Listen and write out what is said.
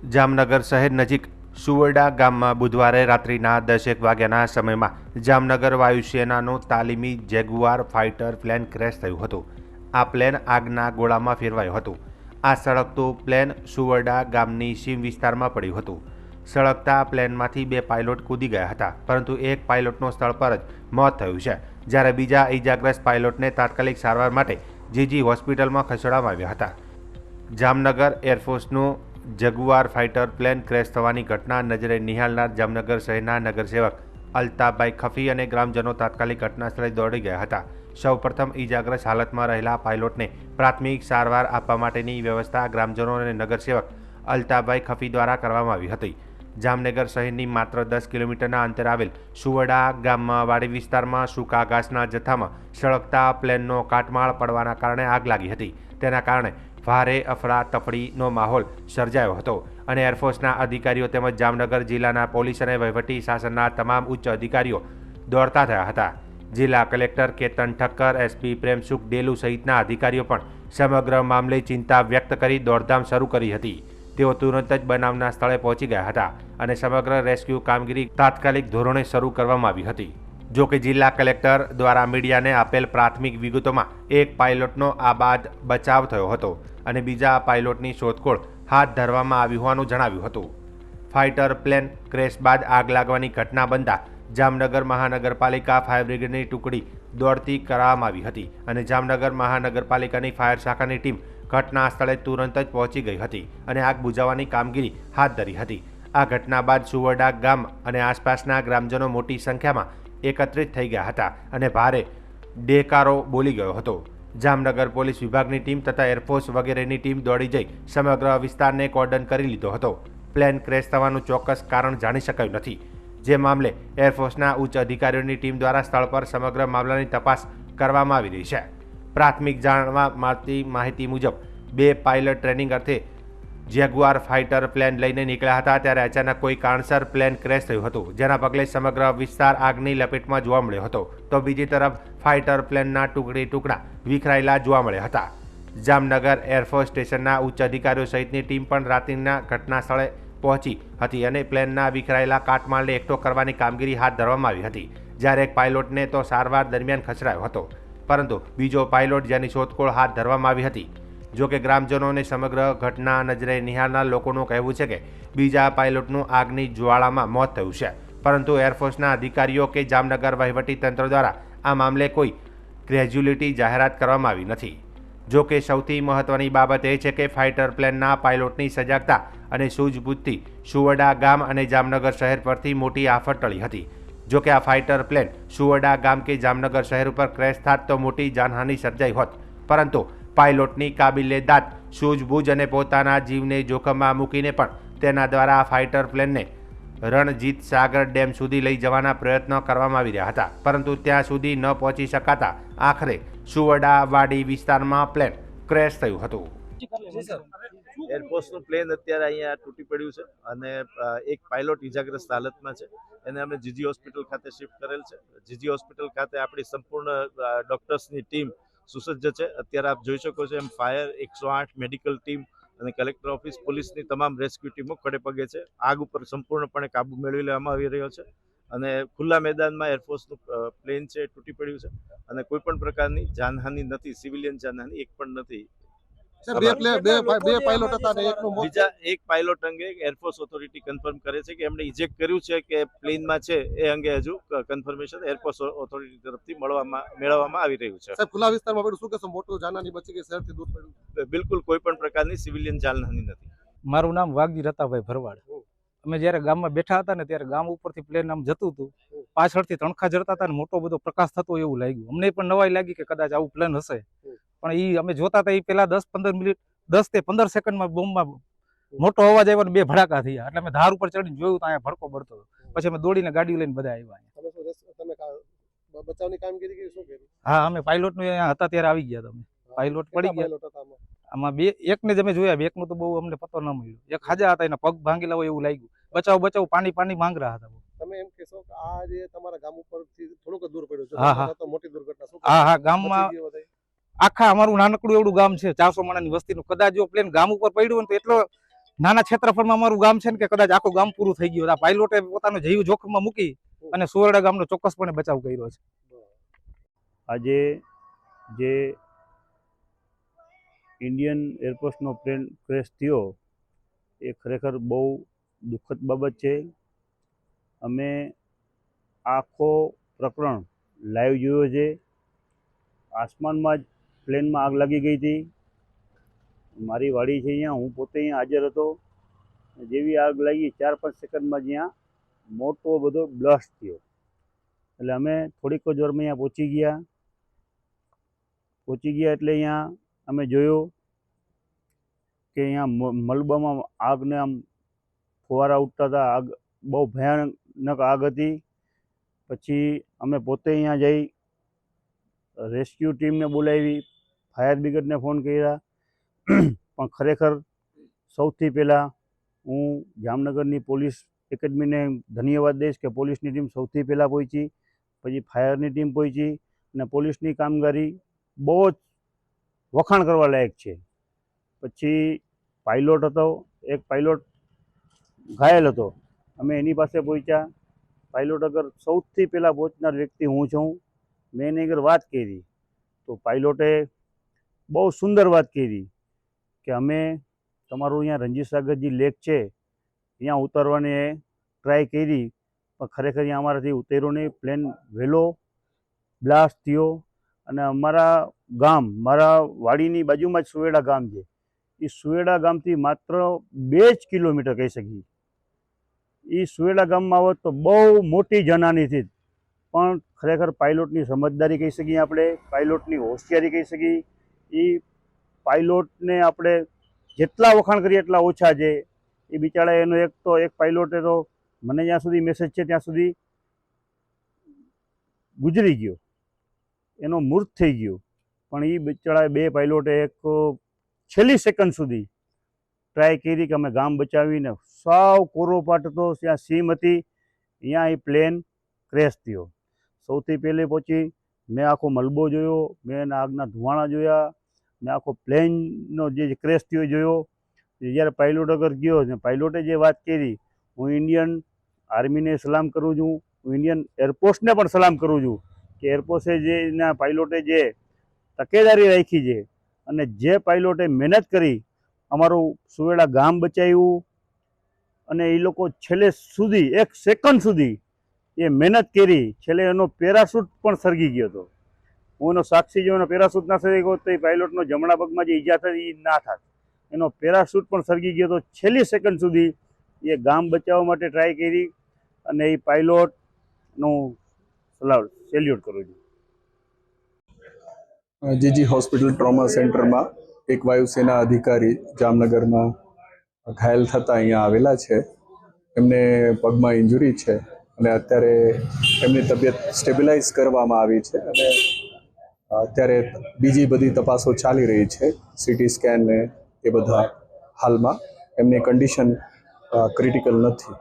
જામનગર શહેર નજીક સુવરડા ગામમાં બુધવારે રાત્રિના 10 વાગ્યાના સમયમાં જામનગર વાયુસેનાનું તાલીમી જેગુઆર ફાઇટર પ્લેન ક્રેશ થયું હતું. આ પ્લેન આગના ગોળામાં ફેરવાયું હતું. આ સળગતું પ્લેન સુવરડા ગામની સીમ વિસ્તારમાં પડ્યું હતું. સળગતા પ્લેનમાંથી 2 પાયલોટ કૂદી ગયા હતા, પરંતુ એક પાયલોટનું સ્થળ પર જ મોત થયું છે, જ્યારે બીજા ઇજાગ્રસ્ત પાયલોટને તાત્કાલિક સારવાર માટે જીજી હોસ્પિટલમાં ખસેડવામાં આવ્યા હતા. જામનગર એરફોર્સનું જગુઆર ફાઇટર પ્લેન ક્રેશ થવાની ઘટના નજરે નિહાળનાર જામનગર શહેરના નગરસેવક અલ્તાફભાઈ ખફી અને ગ્રામજનો તાત્કાલિક ઘટનાસ્થળે દોડી ગયા હતા. સૌપ્રથમ ઇજાગ્રસ્ત હાલતમાં રહેલા પાયલોટને પ્રાથમિક સારવાર આપવા માટેની વ્યવસ્થા ગ્રામજનો અને નગરસેવક અલ્તાફભાઈ ખફી દ્વારા કરવામાં આવી હતી. જામનગર શહેરની માત્ર 10 કિલોમીટરના અંતરે આવેલ સુવડા ગામમાં વાડી વિસ્તારમાં સૂકા ઘાસના જથ્થામાં સળગતા પ્લેનનો કાટમાળ પડવાના કારણે આગ લાગી હતી. તેના કારણે ભારે અફરાતફરીનો માહોલ સર્જાયો હતો અને એરફોર્સના અધિકારીઓ તેમજ જામનગર જિલ્લાના પોલીસ અને વહીવટી શાસનના તમામ ઉચ્ચ અધિકારીઓ દોડતા થયા હતા. જિલ્લા કલેક્ટર કેતન ઠક્કર, એસપી પ્રેમસુખ ડેલુ સહિતના અધિકારીઓ પણ સમગ્ર મામલે ચિંતા વ્યક્ત કરી દોડધામ શરૂ કરી હતી. તેઓ તુરંત જ બનાવના સ્થળે પહોંચી ગયા હતા અને સમગ્ર રેસ્ક્યુ કામગીરી તાત્કાલિક ધોરણે શરૂ કરવામાં આવી હતી. જો કે જિલ્લા કલેક્ટર દ્વારા મીડિયાને આપેલ પ્રાથમિક વિગતોમાં એક પાયલોટનો આબાદ બચાવ થયો હતો અને બીજા પાયલોટની શોધખોળ હાથ ધરવામાં આવી હોવાનું જણાવ્યું હતું. ફાઇટર પ્લેન ક્રેશ બાદ આગ લાગવાની ઘટના બનતા જામનગર મહાનગરપાલિકા ફાયર બ્રિગેડની ટુકડી દોડતી કરવામાં આવી હતી અને જામનગર મહાનગરપાલિકાની ફાયર શાખાની ટીમ ઘટના સ્થળે તુરંત જ પહોંચી ગઈ હતી અને આગ બુઝાવવાની કામગીરી હાથ ધરી હતી. આ ઘટના બાદ સુવરડા ગામ અને આસપાસના ગ્રામજનો મોટી સંખ્યામાં એકત્રિત થઈ ગયા હતા અને ભારે ડેકારો બોલી ગયો હતો. જામનગર પોલીસ વિભાગની ટીમ તથા એરફોર્સ વગેરેની ટીમ દોડી જઈ સમગ્ર વિસ્તારને કોર્ડન કરી લીધો હતો. પ્લેન ક્રેશ થવાનું ચોક્કસ કારણ જાણી શકાયું નથી, જે મામલે એરફોર્સના ઉચ્ચ અધિકારીઓની ટીમ દ્વારા સ્થળ પર સમગ્ર મામલાની તપાસ કરવામાં આવી રહી છે. પ્રાથમિક જાણવા મળતી માહિતી મુજબ 2 પાયલટ ટ્રેનિંગ અર્થે જેગુઆર ફાઇટર પ્લેન લઈને નીકળ્યા હતા, ત્યારે અચાનક કોઈ કારણસર પ્લેન ક્રેશ થયું હતું, જેના પગલે સમગ્ર વિસ્તાર આગની લપેટમાં જોવા મળ્યો હતો. તો બીજી તરફ ફાઇટર પ્લેનના ટુકડા વિખરાયેલા જોવા મળ્યા હતા. જામનગર એરફોર્સ સ્ટેશનના ઉચ્ચ અધિકારીઓ સહિતની ટીમ પણ રાત્રિના ઘટના સ્થળે પહોંચી હતી અને પ્લેનના વિખરાયેલા કાટમાળને એકઠો કરવાની કામગીરી હાથ ધરવામાં આવી હતી. જ્યારે એક પાયલોટને તો સારવાર દરમિયાન ખસેડાયો હતો, પરંતુ બીજો પાયલોટ જેની શોધખોળ હાથ ધરવામાં આવી હતી. જો કે ગ્રામજનોને સમગ્ર ઘટના નજરે નિહાળનાર લોકોનું કહેવું છે કે બીજા પાયલોટનું આગની જ્વાળામાં મોત થયું છે, પરંતુ એરફોર્સના અધિકારીઓ કે જામનગર વહીવટી તંત્ર દ્વારા આ મામલે કોઈ ગ્રેજ્યુલિટી જાહેરાત કરવામાં આવી નથી. જો કે સૌથી મહત્વની બાબત એ છે કે ફાઇટર પ્લેનના પાયલોટની સજાગતા અને સૂઝબૂછથી સુવરડા ગામ અને જામનગર શહેર પરથી મોટી આફત ટળી હતી. જો કે આ ફાઇટર પ્લેન સુવરડા ગામ કે જામનગર શહેર ઉપર ક્રેશ થાત તો મોટી જાનહાનિ સર્જાઈ હોત, પરંતુ પાયલોટની કાબિલે દાદ, સૂઝબૂછ અને પોતાના જીવને જોખમમાં મૂકીને પણ તેના દ્વારા ફાઇટર પ્લેનને રણજીત સાગર ડેમ સુધી લઈ જવાના પ્રયત્નો કરવામાં આવી રહ્યા હતા, પરંતુ ત્યાં સુધી ન પહોંચી શકાતા આખરે સુવરડા વાડી વિસ્તારમાં પ્લેન ક્રેશ થયું હતું. એરફોર્સનું પ્લેન અત્યારે અહીંયા તૂટી પડ્યું છે અને એક પાયલોટ ઇજાગ્રસ્ત હાલતમાં છે. એને અમે જીજી હોસ્પિટલ ખાતે શિફ્ટ કરેલ છે. જીજી હોસ્પિટલ ખાતે આપણી સંપૂર્ણ ડોક્ટર્સની ટીમ સુસજ્જ છે. અત્યારે આપ જોઈ શકો છો એમ ફાયર, 108 મેડિકલ ટીમ અને કલેક્ટર ઓફિસ, પોલીસની તમામ રેસ્ક્યુ ટીમો ખડે પગે છે. આગ ઉપર સંપૂર્ણપણે કાબુ મેળવી લેવામાં આવી રહ્યો છે અને ખુલ્લા મેદાનમાં એરફોર્સનું પ્લેન છે તૂટી પડ્યું છે અને કોઈ પણ પ્રકારની જાનહાનિ નથી, સિવિલિયન જાનહાનિ એક પણ નથી. બે પાયલોટ હતા અને એકનું મોત. બીજા એક પાયલોટ અંગે એરફોર્સ ઓથોરિટી કન્ફર્મ કરે છે કે એમણે ઇજેક્ટ કર્યું છે કે પ્લેનમાં છે, એ અંગે હજુ કન્ફર્મેશન એરફોર્સ ઓથોરિટી તરફથી મેળવવામાં આવી રહ્યું છે. સાહેબ, ખુલ્લા વિસ્તારમાં પડ્યું, શું કહેશો? મોટું જાનહાનિ બચી ગઈ, શહેરથી દૂર પડ્યું? બિલકુલ કોઈ પણ પ્રકારની સિવિલિયન જાનહાનિ નથી. મારું નામ વાઘજી રતાભાઈ ભરવાડ. અમે જ્યારે ગામમાં બેઠા હતા ને ત્યારે ગામ ઉપરથી પ્લેન આમ જતું હતું, પાછળથી તણખા જડતા હતા ને મોટો બધો પ્રકાશ થતો એવું લાગ્યું. અમને પણ નવાઈ લાગી કે કદાચ આવું પ્લેન હશે, પણ એ અમે જોતા હતા એ પેલા 10-15 મિનિટ 10 થી 15 સેકન્ડમાં બોમ્બમાં મોટો અવાજ આવ્યો ને 2 ભડાકા થયા. એટલે અમે ધાર ઉપર ચડીને જોયું તો અહીંયા ભડકો બળતો હતો. પછી અમે દોડીને ગાડી લઈને બધા આવ્યા. બચાવની કામગીરી શું કરી? હા, અમે પાયલોટનું અહીંયા હતા ત્યારે આવી ગયા. તમે પાયલોટ પડી ગયા આમાં 2 એકને જ અમે જોયા, એકનું તો બહુ અમને પતો ન મળ્યો. એક હાજા હતા, એના પગ ભાંગેલા હોય એવું લાગ્યું. બચાવ પાણી માંગ રહ્યા હતા. તમે એમ કહેશો કે આ જે તમારા ગામ ઉપરથી થોડુંક દૂર પડ્યું છે, હા તો મોટી દુર્ઘટના શું? હા, ગામમાં આખા અમારું નાનકડું એવડું ગામ છે, 400 માણસની વસ્તીનું. કદાચ જો પ્લેન ગામ ઉપર પડ્યું હોય તો એટલો નાના ક્ષેત્રફળમાં અમારું ગામ છે ને કે કદાચ આખું ગામ પૂરું થઈ ગયું. આ પાયલોટે પોતાનો જીવ જોખમમાં મૂકી અને સુવરડા ગામનો ચોક્કસપણે બચાવ કર્યો છે. આજે જે ઇન્ડિયન એરફોર્સનો પ્લેન ક્રેશ થયો એ ખરેખર બહુ દુઃખદ બાબત છે. અમે આખો પ્રકરણ લાઈવ જોયો છે. આસમાનમાં જ પ્લેનમાં આગ લાગી ગઈ હતી. મારી વાડી છે અહીંયા, હું પોતે અહીંયા હાજર હતો. જેવી આગ લાગી 4-5 સેકન્ડમાં જ અહીંયા મોટો બધો બ્લાસ્ટ થયો. એટલે અમે થોડીક જ વારમાં અહીંયા પહોંચી ગયા એટલે અહીંયા અમે જોયું કે અહીંયા મલબામાં આગને આમ ફુવારા ઉઠતા હતા. આગ બહુ ભયાનક આગ હતી. પછી અમે પોતે અહીંયા જઈ રેસ્ક્યુ ટીમને બોલાવી, ફાયર બ્રિગેડને ફોન કર્યા. પણ ખરેખર સૌથી પહેલાં હું જામનગરની પોલીસ એકેડમીને ધન્યવાદ દઈશ કે પોલીસની ટીમ સૌથી પહેલાં પહોંચી, પછી ફાયરની ટીમ પહોંચી અને પોલીસની કામગીરી બહુ જ વખાણ કરવા લાયક છે. પછી પાયલોટ હતો, એક પાયલોટ ઘાયલ હતો, અમે એની પાસે પહોંચ્યા. પાયલોટ અગર સૌથી પહેલાં પહોંચનાર વ્યક્તિ હું છું. મેં એની આગળ વાત કરી તો પાયલોટે બહુ સુંદર વાત કરી કે અમે તમારું અહીંયા રણજીત સાગરજી લેક છે ત્યાં ઉતરવાની ટ્રાય કરી, પણ ખરેખર અહીંયા અમારાથી ઉતર્યો નહીં. પ્લેન વહેલો બ્લાસ્ટ થયો અને અમારા ગામ, મારા વાડીની બાજુમાં જ સુવેડા ગામ છે. એ સુવેડા ગામથી માત્ર 2 જ કિલોમીટર કહી શકીએ. એ સુવેડા ગામમાં આવત તો બહુ મોટી જાનહાનિ થઈ. પણ ખરેખર પાયલોટની સમજદારી કહી શકીએ આપણે, પાયલોટની હોશિયારી કહી શકીએ. એ પાયલોટને આપણે જેટલા વખાણ કરીએ એટલા ઓછા છે. એ બિચારા એનો એક પાયલોટે તો મને જ્યાં સુધી મેસેજ છે ત્યાં સુધી ગુજરી ગયો, એનો મૃત થઈ ગયો. પણ એ બિચારા 2 પાયલોટે એક છેલ્લી સેકન્ડ સુધી ટ્રાય કરી કે અમે ગામ બચાવીને, સાવ કોરોપાટ હતો, ત્યાં સીમ હતી, અહીંયા એ પ્લેન ક્રેશ થયો. સૌથી પહેલે પહોંચી મેં આખો મલબો જોયો, મેં એના આગના ધુવાણા જોયા, મેં આખો પ્લેનનો જે ક્રેશ થયો જોયો. જ્યારે પાયલોટ આગળ ગયો ને પાયલોટે જે વાત કરી, હું ઇન્ડિયન આર્મીને સલામ કરું છું, હું ઇન્ડિયન એરફોર્સને પણ સલામ કરું છું કે એરફોર્સે જે એના પાયલોટે જે તકેદારી રાખી છે અને જે પાયલોટે મહેનત કરી અમારું સુવેડા ગામ બચાવ્યું. અને એ લોકો છેલ્લે સુધી 1 સેકન્ડ સુધી એ મહેનત કરી. છેલ્લે એનો પેરાશૂટ પણ સળગી ગયો હતો. હું એનો સાક્ષી જો એનો પેરાશૂટ ના સળગી ગયો તો એ પાયલોટનો જમણા પગમાં જે ઈજા થઈ એ ના થાત. એનો પેરાશૂટ પણ સળગી ગયો તો છેલ્લી સેકન્ડ સુધી એ ગામ બચાવવા માટે ટ્રાય કરી. અને એ પાયલોટનું સેલ્યુટ કરું છું. જીજી હોસ્પિટલ ટ્રોમા સેન્ટરમાં એક વાયુસેના અધિકારી જામનગરમાં ઘાયલ થતા અહીંયા આવેલા છે. એમને પગમાં ઇન્જુરી છે અને અત્યારે એમની તબિયત સ્ટેબિલાઇઝ કરવામાં આવી છે અને અત્યારે બીજી બધી તપાસો ચાલી રહી છે, સીટી સ્કેન ને એ બધા. હાલમાં એમની કન્ડિશન ક્રિટિકલ નથી.